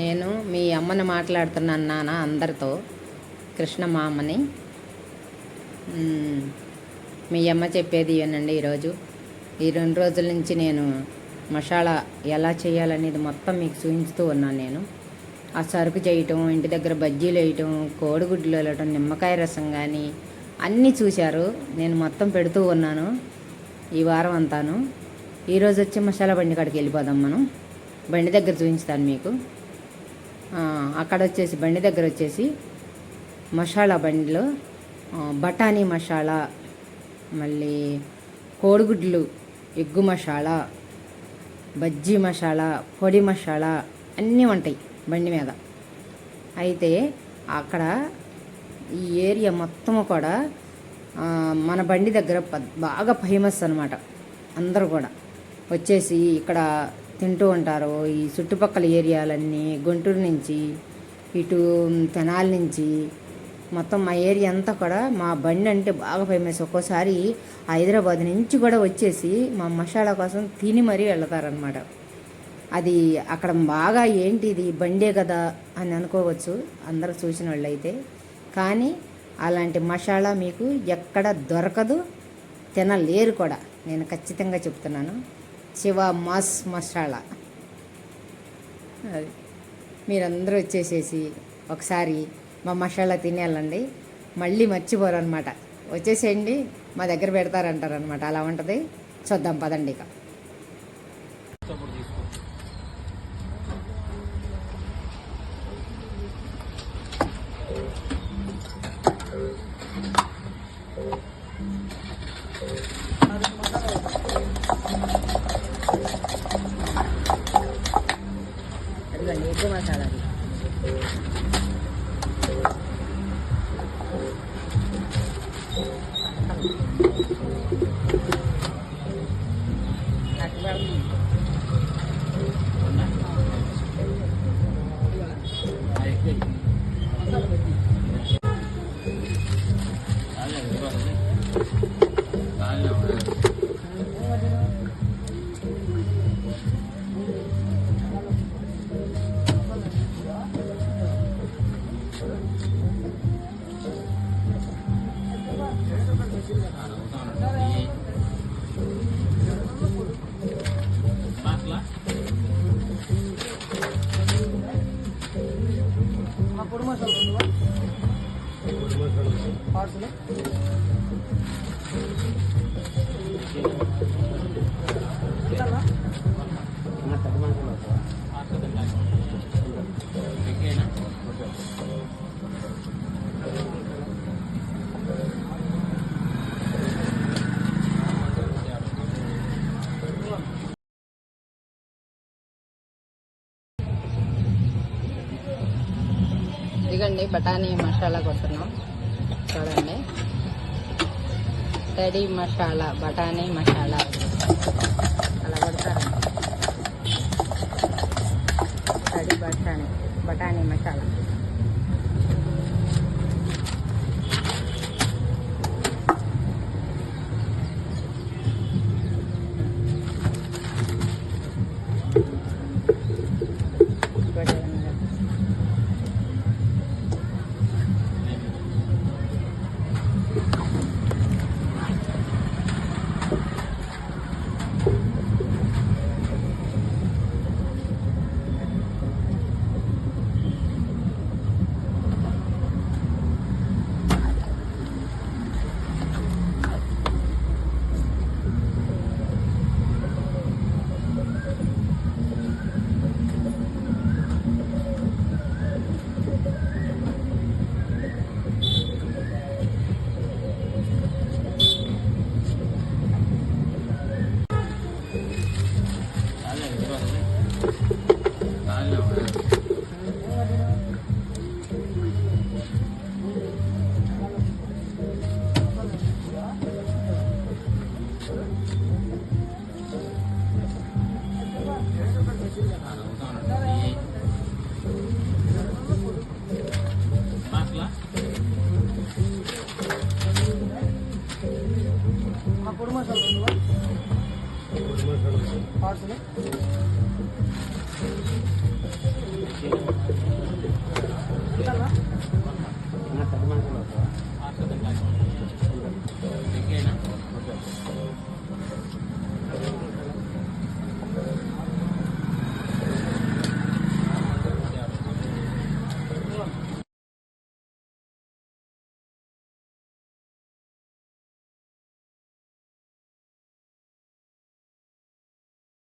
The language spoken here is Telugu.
నేను మీ అమ్మని మాట్లాడుతున్నాను నాన్న అందరితో, కృష్ణమామని. మీ అమ్మ చెప్పేది వినండి. ఈ 2 రోజుల నుంచి నేను మసాలా ఎలా చేయాలనేది మొత్తం మీకు చూపించుతూ ఉన్నాను. నేను ఆ సరుకు చేయటం, ఇంటి దగ్గర బజ్జీలు వేయటం, కోడిగుడ్లు వెళ్ళటం, నిమ్మకాయ రసం కానీ అన్నీ చూశారు. నేను మొత్తం పెడుతూ ఉన్నాను ఈ వారం అంతాను. ఈరోజు వచ్చి మసాలా బండి కాడికి వెళ్ళిపోదాం. మనం బండి దగ్గర చూపించుతాను మీకు. అక్కడ వచ్చేసి బండి దగ్గర వచ్చేసి మసాలా బండిలో బఠానీ మసాలా, మళ్ళీ కోడిగుడ్లు ఎగ్గు మసాలా, బజ్జీ మసాలా, పొడి మసాలా అన్నీ ఉంటాయి బండి మీద. అయితే అక్కడ ఈ ఏరియా మొత్తము కూడా మన బండి దగ్గర బాగా ఫేమస్ అనమాట. అందరూ కూడా వచ్చేసి ఇక్కడ తింటూ ఉంటారు. ఈ చుట్టుపక్కల ఏరియాలన్నీ, గుంటూరు నుంచి ఇటు తెనాలి నుంచి మొత్తం మా ఏరియా అంతా కూడా మా బండి అంటే బాగా ఫేమస్. ఒక్కోసారి హైదరాబాద్ నుంచి కూడా వచ్చేసి మా మసాలా కోసం తిని మరీ వెళ్తారనమాట. అది అక్కడ బాగా ఏంటిది బండే కదా అని అనుకోవచ్చు అందరూ చూసిన వాళ్ళు అయితే. కానీ అలాంటి మసాలా మీకు ఎక్కడ దొరకదు, తినలేరు కూడా. నేను ఖచ్చితంగా చెప్తున్నాను. శివ మాస్ మసాలా. అది మీరందరూ వచ్చేసేసి ఒకసారి మా మసాలా తినేయాలండి. మళ్ళీ మర్చిపోరు అనమాట. వచ్చేసేయండి, మా దగ్గర పెడతారంటారనమాట. అలా ఉంటుంది. చూద్దాం పదండి. ఇక ఎగ్గు మసాలా ఇదిగండి. బఠానీ మసాలా కొడుతున్నాం చూడండి. తడి మసాలా, బఠానీ మసాలా అలా కొడతారు. తడి బఠానీ మసాలా. చేసుకోవాలి.